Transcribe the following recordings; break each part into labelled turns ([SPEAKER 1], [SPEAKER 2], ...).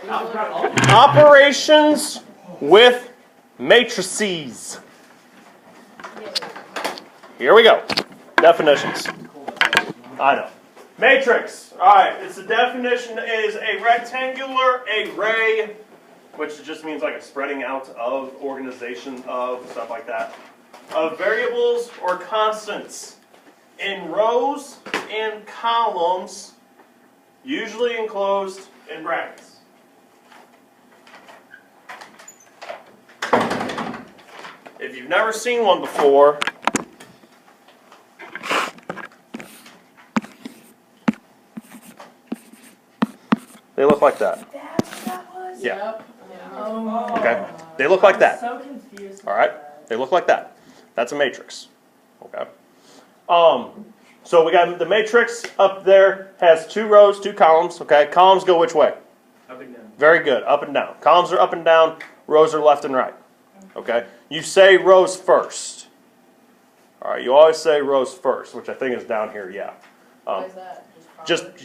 [SPEAKER 1] Operations with matrices. Here we go. Definitions. I know. Matrix. All right. It's the definition is a rectangular array, which just means like a spreading out of, organization of, stuff like that, of variables or constants in rows and columns, usually enclosed in brackets. If you've never seen one before, they look like that.
[SPEAKER 2] That's what that was?
[SPEAKER 1] Yeah.
[SPEAKER 2] Oh.
[SPEAKER 1] Okay. They look like that.
[SPEAKER 2] I'm so confused.
[SPEAKER 1] All right. They look like that. That's a matrix. Okay. So we got the matrix up there has 2 rows, 2 columns. Okay. Columns go which way?
[SPEAKER 3] Up and down.
[SPEAKER 1] Very good. Up and down. Columns are up and down. Rows are left and right. Okay. You say rows first. All right. You always say rows first, which I think is down here. Yeah.
[SPEAKER 2] Why is that?
[SPEAKER 1] Just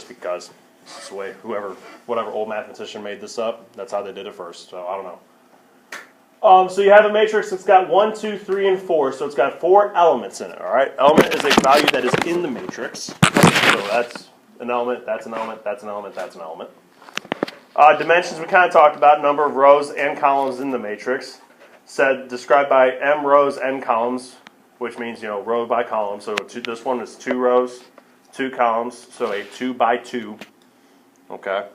[SPEAKER 1] because. It's the way whatever old mathematician made this up, that's how they did it first. So I don't know. So you have a matrix that's got 1, 2, 3, and 4. So it's got 4 elements in it. All right. Element is a value that is in the matrix. So that's an element. That's an element. That's an element. That's an element. Dimensions we kind of talked about. Number of rows and columns in the matrix. Described by m rows n columns, which means row by column. So this one is 2 rows, 2 columns. So a 2 by 2. Okay,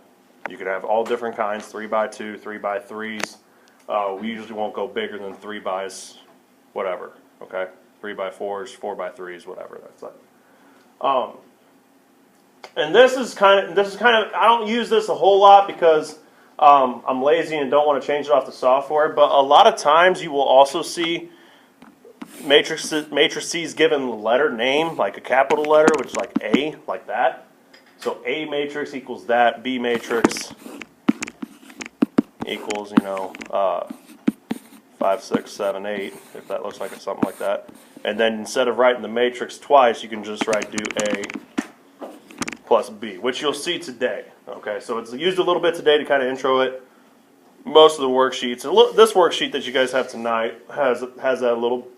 [SPEAKER 1] you could have all different kinds, 3 by 2, 3 by 3s. We usually won't go bigger than 3 bys, whatever. Okay, 3 by 4s, 4 by 3s, whatever. That's like. And this is kind of. I don't use this a whole lot because I'm lazy and don't want to change it off the software. But a lot of times you will also see matrices given the letter name, like a capital letter, which is like A, like that. So A matrix equals that, B matrix equals, 5, 6, 7, 8, if that looks like it's something like that. And then instead of writing the matrix twice, you can just do A plus B, which you'll see today. Okay, so it's used a little bit today to kind of intro it. Most of the worksheets, this worksheet that you guys have tonight has a little,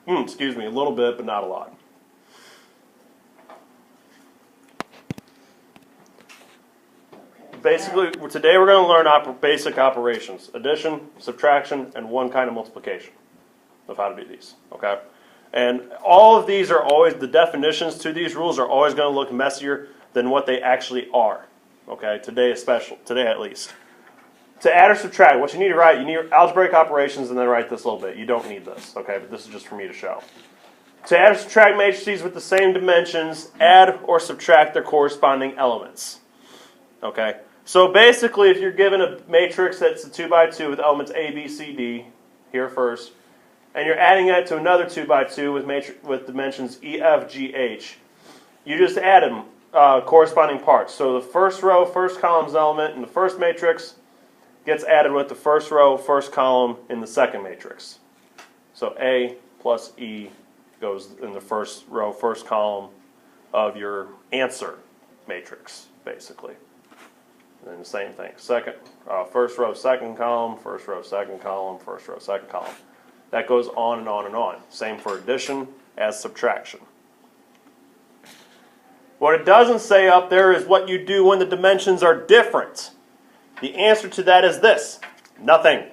[SPEAKER 1] a little bit, but not a lot. Basically, today we're going to learn basic operations, addition, subtraction, and one kind of multiplication of how to do these, okay? And all of these are always, the definitions to these rules are always going to look messier than what they actually are, okay? Today at least. To add or subtract, what you need to write, you need algebraic operations and then write this a little bit. You don't need this, okay? But this is just for me to show. To add or subtract matrices with the same dimensions, add or subtract their corresponding elements, okay? So basically, if you're given a matrix that's a 2 by 2 with elements A, B, C, D, here first, and you're adding that to another 2 by 2 with dimensions E, F, G, H, you just add them corresponding parts. So the first row, first column's element in the first matrix gets added with the first row, first column in the second matrix. So A plus E goes in the first row, first column of your answer matrix, basically. And then the same thing. First row, second column, first row, second column, first row, second column. That goes on and on and on. Same for addition as subtraction. What it doesn't say up there is what you do when the dimensions are different. The answer to that is this: nothing.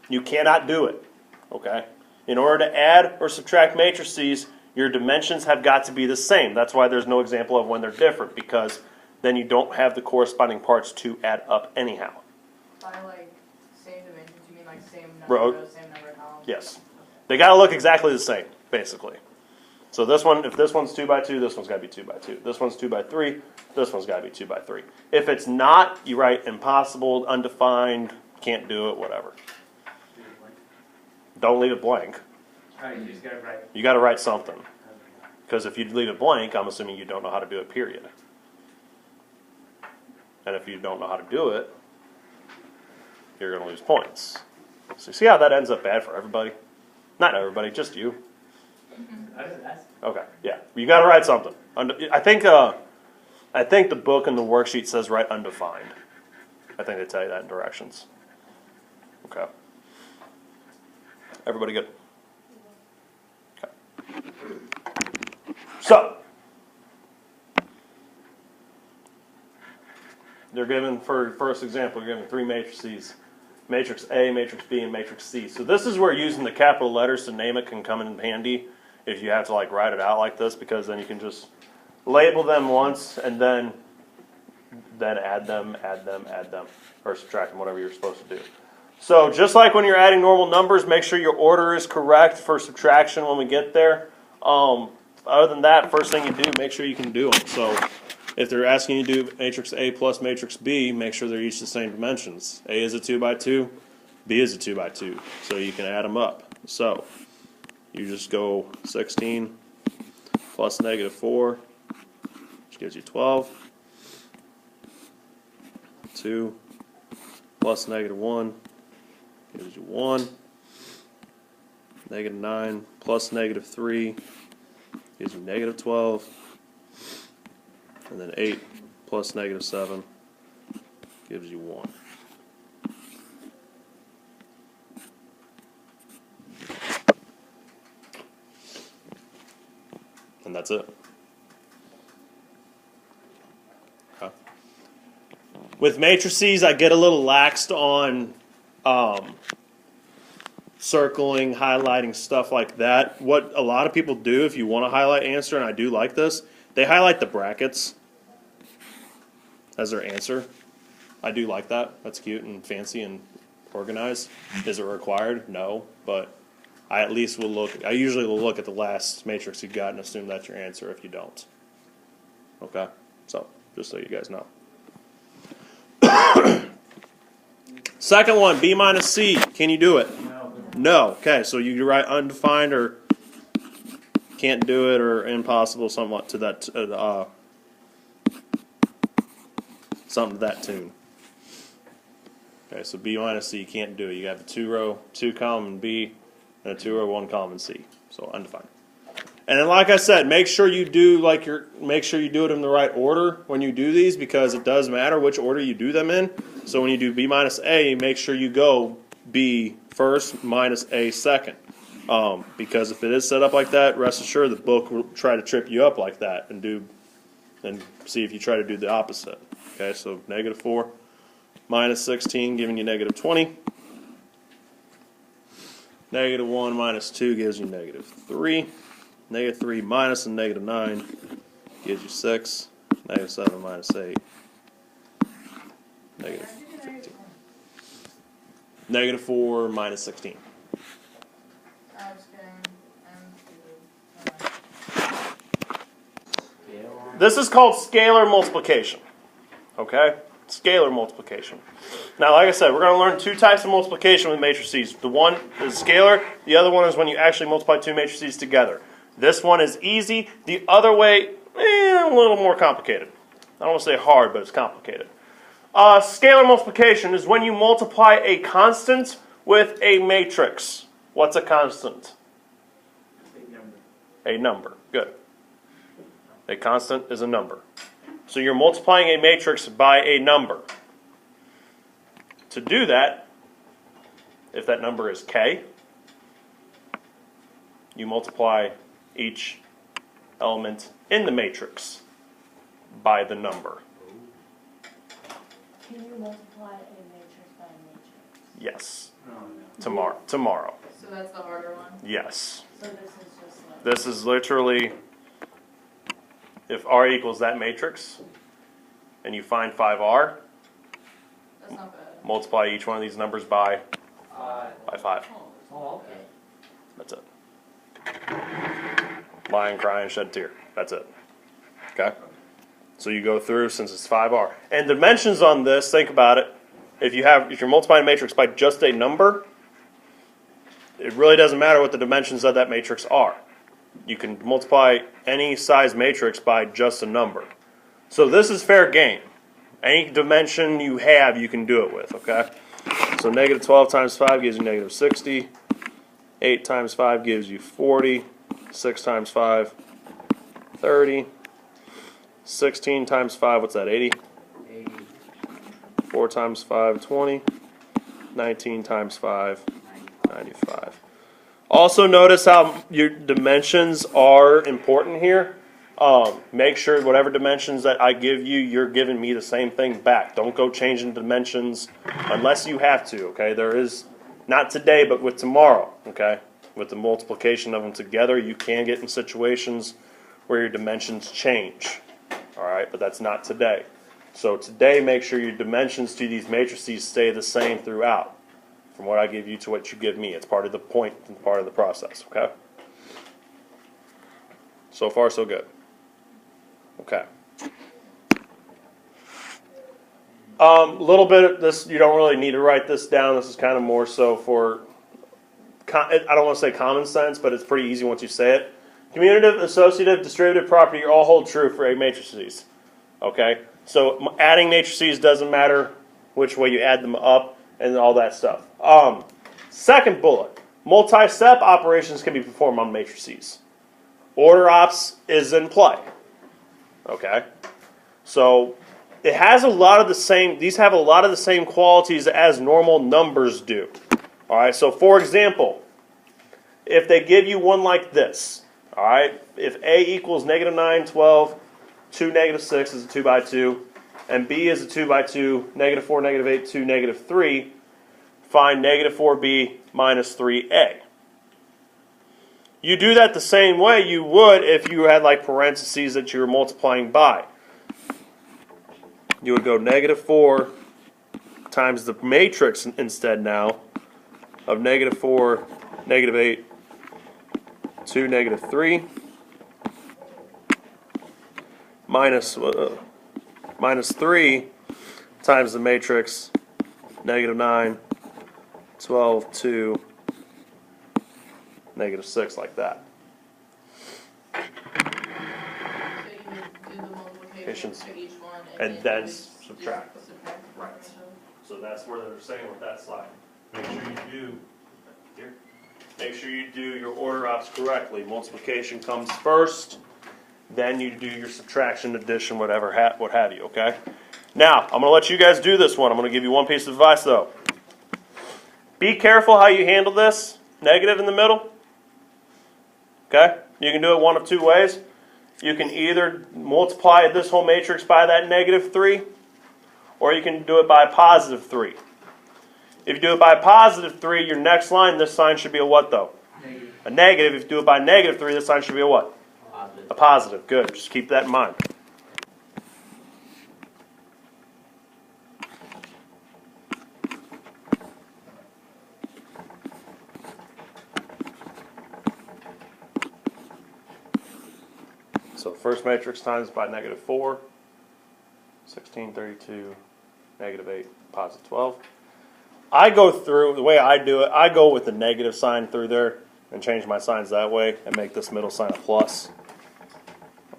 [SPEAKER 1] You cannot do it. Okay? In order to add or subtract matrices, your dimensions have got to be the same. That's why there's no example of when they're different, because then you don't have the corresponding parts to add up anyhow.
[SPEAKER 2] By same dimensions, you mean same number of rows, same number of columns?
[SPEAKER 1] Yes. They got to look exactly the same, basically. So this one, if this one's 2 by 2, this one's got to be 2 by 2. This one's 2 by 3, this one's got to be 2 by 3. If it's not, you write impossible, undefined, can't do it, whatever. Don't leave it blank.
[SPEAKER 3] You just got to write.
[SPEAKER 1] You got to write something. Because if you leave it blank, I'm assuming you don't know how to do it, period. And if you don't know how to do it, you're going to lose points. So you see how that ends up bad for everybody? Not everybody, just you. Okay, yeah. You got to write something. I think the book and the worksheet says write undefined. I think they tell you that in directions. Okay. Everybody good? Okay. So, they're given, for first example, they're given 3 matrices. Matrix A, matrix B, and matrix C. So this is where using the capital letters to name it can come in handy if you have to like write it out like this, because then you can just label them once and then add them, or subtract them, whatever you're supposed to do. So just like when you're adding normal numbers, make sure your order is correct for subtraction when we get there. Other than that, first thing you do, make sure you can do them. So if they're asking you to do matrix A plus matrix B, make sure they're each the same dimensions. A is a 2 by 2, B is a 2 by 2. So you can add them up. So you just go 16 plus negative 4, which gives you 12. 2 plus negative 1 gives you 1. Negative 9 plus negative 3 gives you negative 12. And then 8 plus negative 7 gives you 1. And that's it. Okay. With matrices, I get a little laxed on circling, highlighting, stuff like that. What a lot of people do, if you want to highlight answer, and I do like this, they highlight the brackets as their answer. I do like that. That's cute and fancy and organized. Is it required? No, but I at least will look. I usually will look at the last matrix you got and assume that's your answer if you don't. Okay, so just so you guys know. Second one, B minus C. Can you do it?
[SPEAKER 3] No.
[SPEAKER 1] No. Okay, so you write undefined or can't do it or impossible, somewhat to that. Something to that tune. Okay, so B minus C, you can't do it. You have a 2-row, 2-column B, and a 2-row, 1-column C. So undefined. And then, like I said, make sure you do it in the right order when you do these, because it does matter which order you do them in. So when you do B minus A, make sure you go B first minus A second. Because if it is set up like that, rest assured the book will try to trip you up like that and see if you try to do the opposite. Okay, so negative 4 minus 16 giving you negative 20. Negative 1 minus 2 gives you negative 3. Negative 3 minus a negative 9 gives you 6. Negative 7 minus 8. Negative 15. Negative 4 minus 16.
[SPEAKER 2] I'm just kidding. I'm stupid.
[SPEAKER 1] This is called scalar multiplication. Okay? Scalar multiplication. Now, like I said, we're going to learn 2 types of multiplication with matrices. The one is scalar. The other one is when you actually multiply 2 matrices together. This one is easy. The other way, a little more complicated. I don't want to say hard, but it's complicated. Scalar multiplication is when you multiply a constant with a matrix. What's a constant? A number. Good. A constant is a number. So you're multiplying a matrix by a number. To do that, if that number is k, you multiply each element in the matrix by the number.
[SPEAKER 4] Can you multiply a matrix by a matrix?
[SPEAKER 1] Yes.
[SPEAKER 3] No.
[SPEAKER 1] Tomorrow.
[SPEAKER 2] So that's the harder one?
[SPEAKER 1] Yes.
[SPEAKER 4] So this is just like...
[SPEAKER 1] This is literally, if R equals that matrix, and you find 5R,
[SPEAKER 2] That's not bad.
[SPEAKER 1] multiply each one of these numbers by 5.
[SPEAKER 3] Oh, okay.
[SPEAKER 1] That's it. Lying, crying, shed a tear. That's it. Okay? So you go through, since it's 5R. And dimensions on this, think about it. If you're multiplying a matrix by just a number, it really doesn't matter what the dimensions of that matrix are. You can multiply any size matrix by just a number. So this is fair game. Any dimension you have, you can do it with, okay? So negative 12 times 5 gives you negative 60. 8 times 5 gives you 40. 6 times 5, 30. 16 times 5, what's that, 80?
[SPEAKER 3] 80.
[SPEAKER 1] 4 times 5, 20. 19 times 5, 95. Also notice how your dimensions are important here. Make sure whatever dimensions that I give you, you're giving me the same thing back. Don't go changing dimensions unless you have to, okay? There is, not today, but with tomorrow, okay? With the multiplication of them together, you can get in situations where your dimensions change, all right? But that's not today. So today, make sure your dimensions to these matrices stay the same throughout. From what I give you to what you give me. It's part of the point and part of the process, okay? So far, so good. Okay. Little bit of this, you don't really need to write this down. This is kind of more so for, I don't want to say common sense, but it's pretty easy once you say it. Commutative, associative, distributive property all hold true for A matrices. Okay? So adding matrices doesn't matter which way you add them up and all that stuff. Second bullet, multi-step operations can be performed on matrices. Order ops is in play. Okay? So it has a lot of the same, these have a lot of the same qualities as normal numbers do. Alright, so for example, if they give you one like this, alright, if A equals negative 9, 12, 2, negative 6 is a 2 by 2, and B is a 2 by 2, negative 4, negative 8, 2, negative 3, find negative 4B minus 3A. You do that the same way you would if you had like parentheses that you were multiplying by. You would go negative 4 times the matrix instead now of negative 4, negative 8, 2, negative 3, minus 3 times the matrix, negative 9, 12, 2, negative 6, like that.
[SPEAKER 2] So you do the multiplications for each one
[SPEAKER 1] And
[SPEAKER 2] then
[SPEAKER 1] then
[SPEAKER 2] you
[SPEAKER 1] subtract them. Right. So that's where they're saying with that slide. Make sure you do here. Make sure you do your order ops correctly. Multiplication comes first, then you do your subtraction, addition, whatever, what have you. Okay. Now I'm going to let you guys do this one. I'm going to give you one piece of advice though. Be careful how you handle this. Negative in the middle. Okay. You can do it one of two ways. You can either multiply this whole matrix by that negative 3, or you can do it by positive 3. If you do it by positive 3, your next line, this sign should be a what though?
[SPEAKER 3] Negative.
[SPEAKER 1] A negative. If you do it by negative 3, this sign should be a what?
[SPEAKER 3] Positive.
[SPEAKER 1] A positive. Good. Just keep that in mind. So the first matrix times by negative 4, 16, 32, negative 8, positive 12. I go through, the way I do it, I go with the negative sign through there and change my signs that way and make this middle sign a plus.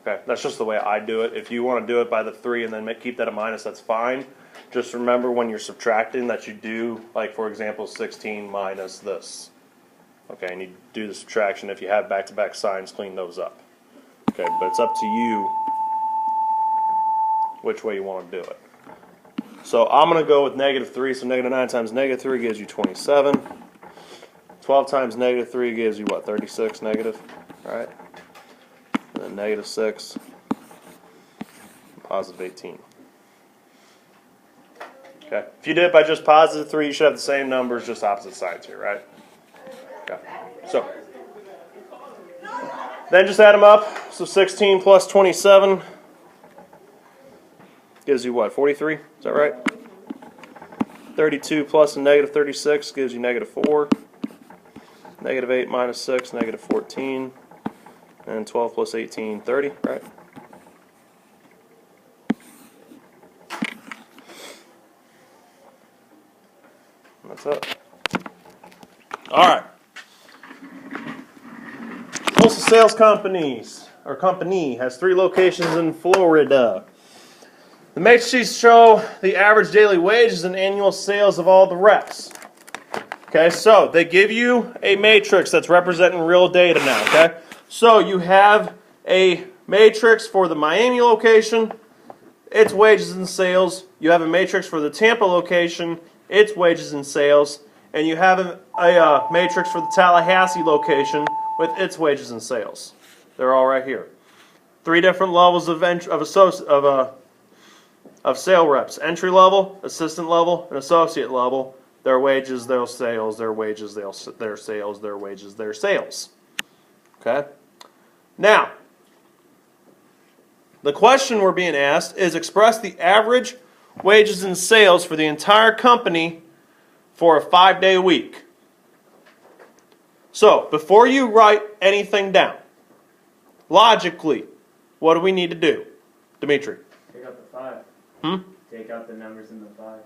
[SPEAKER 1] Okay, that's just the way I do it. If you want to do it by the 3 and then keep that a minus, that's fine. Just remember when you're subtracting that you do, like for example, 16 minus this. Okay, and you do the subtraction. If you have back-to-back signs, clean those up. Okay, but it's up to you which way you want to do it. So I'm going to go with negative 3. So negative 9 times negative 3 gives you 27. 12 times negative 3 gives you what? 36 negative. All right. And then negative 6. Positive 18. Okay. If you did it by just positive 3, you should have the same numbers, just opposite sides here, right? Okay. So then just add them up. So 16 plus 27 gives you what? 43? Is that right? 32 plus a negative 36 gives you negative 4. Negative 8 minus 6, negative 14. And 12 plus 18, 30, right? And that's it. All right. Postal Sales Companies, or company, has 3 locations in Florida. The matrices show the average daily wages and annual sales of all the reps. Okay, so they give you a matrix that's representing real data now, okay? So you have a matrix for the Miami location, its wages and sales. You have a matrix for the Tampa location, its wages and sales. And you have a matrix for the Tallahassee location with its wages and sales. They're all right here. 3 different levels of sale reps: entry level, assistant level, and associate level. Their wages, their sales, their wages, their sales, their wages, their sales. Okay? Now, the question we're being asked is express the average wages and sales for the entire company for a 5-day week. So, before you write anything down, logically, what do we need to do? Dimitri?
[SPEAKER 3] Take out the 5. Take out the numbers in the 5.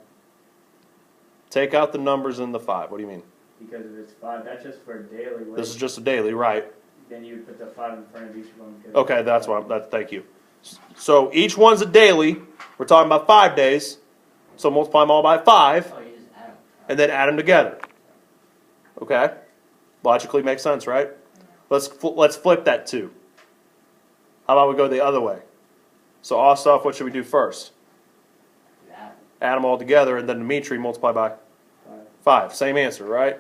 [SPEAKER 1] Take out the numbers in the 5. What do you mean?
[SPEAKER 3] Because if it's 5, that's just for a daily wage.
[SPEAKER 1] This is just a daily, right?
[SPEAKER 3] Then you would put the 5 in front of each one.
[SPEAKER 1] Okay, that's what thank you. So each one's a daily. We're talking about 5 days. So multiply them all by 5,
[SPEAKER 5] Oh, you just add them.
[SPEAKER 1] and then add them together. Okay? Logically makes sense, right? Let's flip that too. How about we go the other way? So off, what should we do first?
[SPEAKER 5] You add them.
[SPEAKER 1] Add them all together, and then Dimitri multiply by 5. Same answer, right?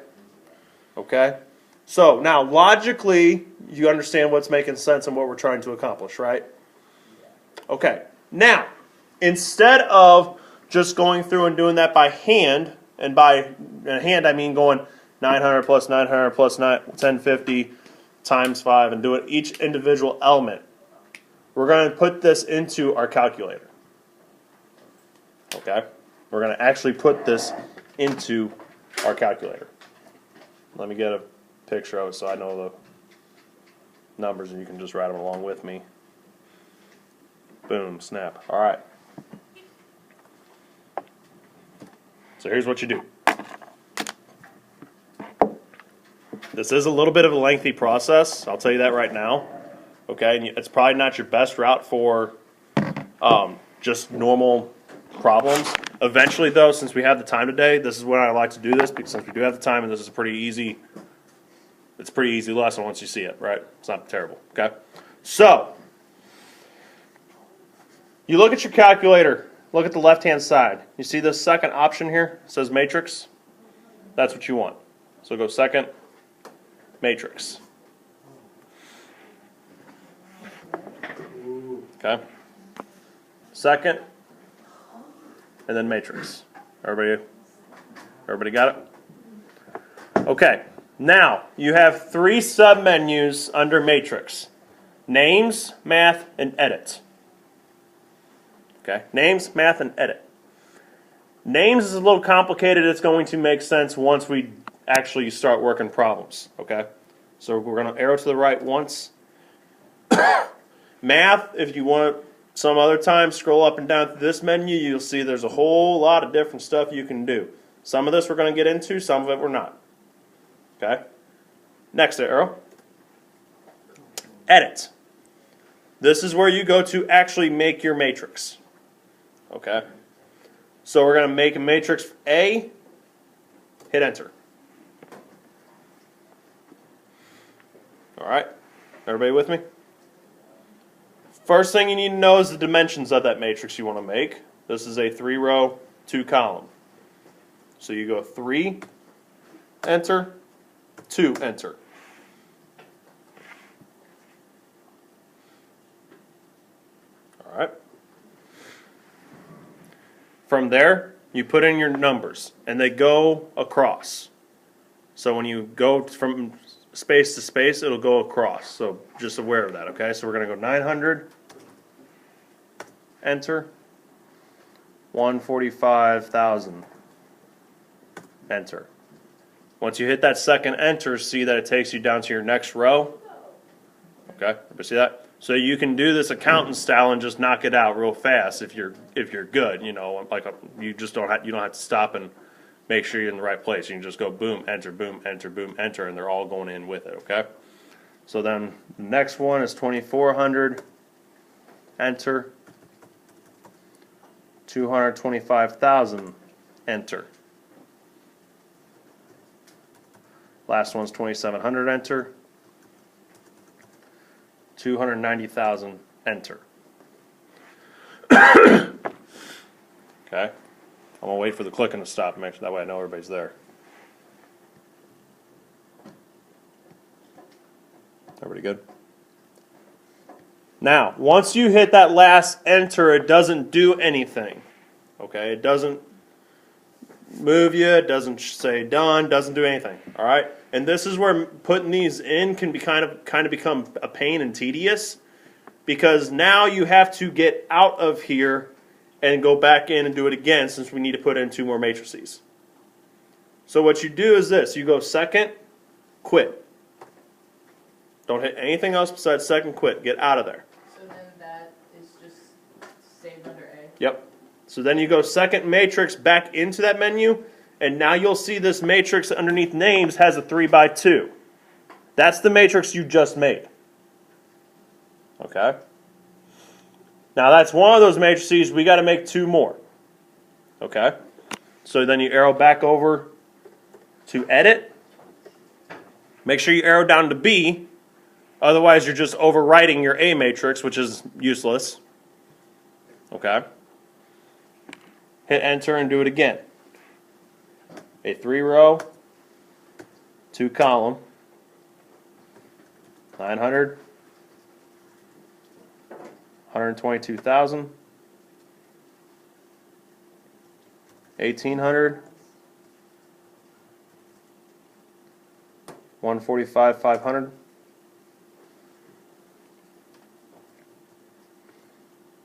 [SPEAKER 1] Okay? So now, logically, you understand what's making sense and what we're trying to accomplish, right? Okay. Now, instead of just going through and doing that by hand, and by hand I mean going 900 plus 900 plus 1050 times 5 and do it each individual element, we're going to put this into our calculator. Okay? We're going to actually put this into our calculator. Let me get a picture of it so I know the numbers and you can just write them along with me. Boom, snap. All right. So here's what you do. This is a little bit of a lengthy process. I'll tell you that right now. Okay, and it's probably not your best route for just normal problems. Eventually, though, since we have the time today, this is when I like to do this because since we do have the time, and this is a pretty easy. It's a pretty easy lesson once you see it, right? It's not terrible. Okay, so you look at your calculator. Look at the left-hand side. You see this second option here? It says matrix. That's what you want. So go second, matrix. Okay. Second, and then matrix. Everybody got it? Okay. Now, you have 3 submenus under matrix. Names, math, and edit. Okay, names, math, and edit. Names is a little complicated. It's going to make sense once we actually start working problems. Okay, so we're going to arrow to the right once. Math, if you want some other time, scroll up and down through this menu. You'll see there's a whole lot of different stuff you can do. Some of this we're going to get into, some of it we're not. Okay, next arrow. Edit. This is where you go to actually make your matrix. Okay, so we're going to make a matrix A, hit enter. All right, everybody with me? First thing you need to know is the dimensions of that matrix you want to make. This is a 3-row, 2-column. So you go 3, enter, 2, enter. All right. From there, you put in your numbers, and they go across. So when you go from space to space, it'll go across. So just aware of that, okay? So we're going to go 900, enter, 145,000, enter. Once you hit that second enter, see that it takes you down to your next row. Okay, everybody see that? So you can do this accountant style and just knock it out real fast if you're good. You know, like you don't have to stop and make sure you're in the right place. You can just go boom, enter, boom, enter, boom, enter, and they're all going in with it. Okay. So then the next one is 2,400. Enter. 225,000. Enter. Last one's 2,700. Enter. 290,000, enter. Okay? I'm gonna wait for the clicking to stop and make sure that way I know everybody's there. Everybody good? Now, once you hit that last enter, it doesn't do anything. Okay? It doesn't move you, it doesn't say done, doesn't do anything. Alright? And this is where putting these in can be kind of become a pain and tedious, because now you have to get out of here and go back in and do it again, since we need to put in 2 more matrices. So what you do is this: you go second, quit. Don't hit anything else besides second, quit. Get out of there.
[SPEAKER 2] So then that is just saved under A.
[SPEAKER 1] Yep. So then you go second matrix back into that menu, and now you'll see this matrix underneath names has a 3x2. That's the matrix you just made. Okay? Now that's one of those matrices. We got to make 2 more. Okay? So then you arrow back over to edit. Make sure you arrow down to B. Otherwise you're just overwriting your A matrix, which is useless. Okay? Hit enter and do it again. A 3-row, 2-column, 900, 122,000, 1,800, 145, 500,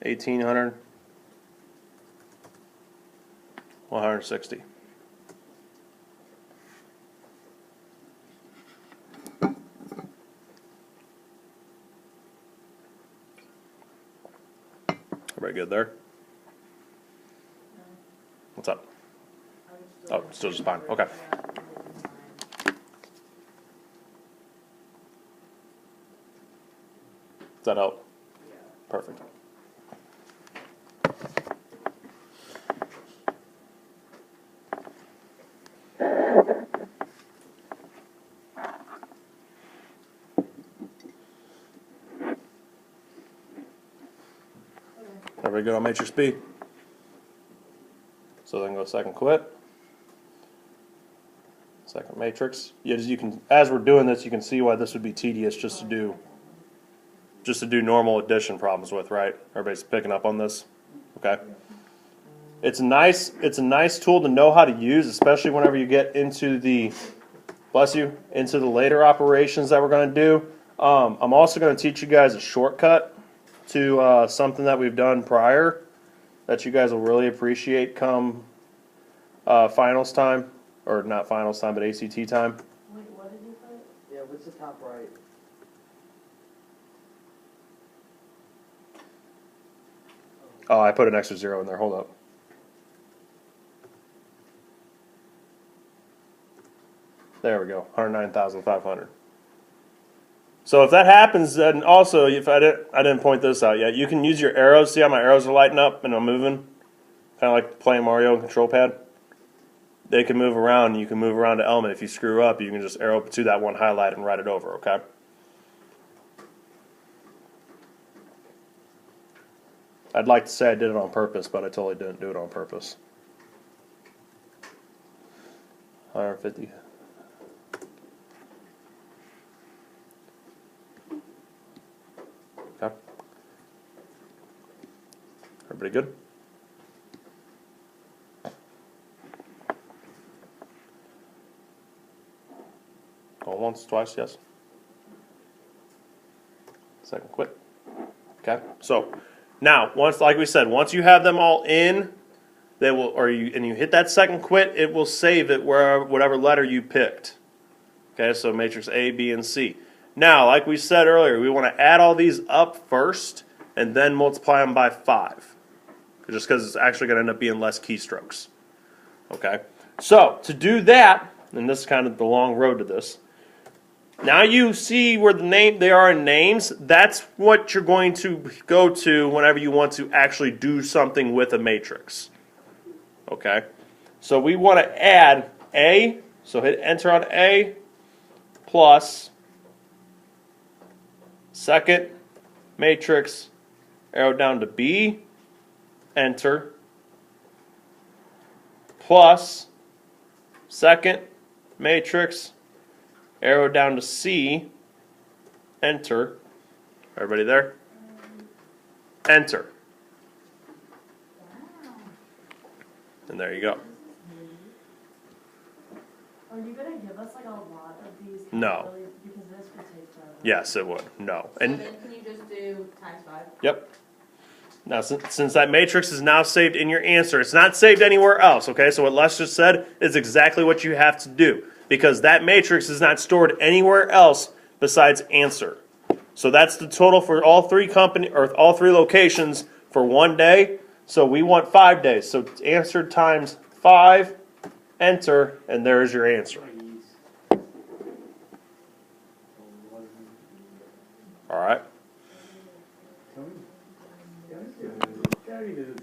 [SPEAKER 1] 1,800, 160. Everybody good there? What's up? Oh, still just fine. Okay. Does that help? Perfect. Everybody good on matrix B? So then go second quit. Second matrix. Yeah, as you can, as we're doing this, you can see why this would be tedious just to do normal addition problems with, right? Everybody's picking up on this? Okay. It's a nice tool to know how to use, especially whenever you get into the, bless you, into the later operations that we're going to do. I'm also going to teach you guys a shortcut to something that we've done prior that you guys will really appreciate come finals time, or not finals time, but ACT time.
[SPEAKER 4] Wait, what did you put?
[SPEAKER 3] Yeah, what's the top right?
[SPEAKER 1] Oh, I put an extra 0 in there. Hold up. There we go. 109,500. So if that happens, then also, if I didn't point this out yet, you can use your arrows. See how my arrows are lighting up and I'm moving? Kind of like playing Mario control pad. They can move around. You can move around the element. If you screw up, you can just arrow to that one highlight and write it over, okay? I'd like to say I did it on purpose, but I totally didn't do it on purpose. 150. Okay. Everybody good? Going once, twice, yes. Second quit. Okay, so now, once, like we said, once you have them all in, they will, and you hit that second quit, it will save it wherever, whatever letter you picked. Okay, so matrix A, B, and C. Now, like we said earlier, we want to add all these up first and then multiply them by 5. Just because it's actually going to end up being less keystrokes. Okay, so to do that, and this is kind of the long road to this. Now you see where they are in names. That's what you're going to go to whenever you want to actually do something with a matrix. Okay, so we want to add A. So hit enter on A plus second matrix, arrow down to B, enter, plus second matrix, arrow down to C, enter. Everybody there? Enter. And there you go.
[SPEAKER 4] Are you gonna give us like a lot of these?
[SPEAKER 1] No.
[SPEAKER 4] calculators? Because this would take forever.
[SPEAKER 1] Yes, it would. No.
[SPEAKER 2] So
[SPEAKER 1] And
[SPEAKER 2] then can you just do times 5?
[SPEAKER 1] yep. Now, since that matrix is now saved in your answer, it's not saved anywhere else, okay? So what Les just said is exactly what you have to do, because that matrix is not stored anywhere else besides answer. So that's the total for all three all three locations for one day. So we want 5 days. So answer times 5, enter, and there's your answer.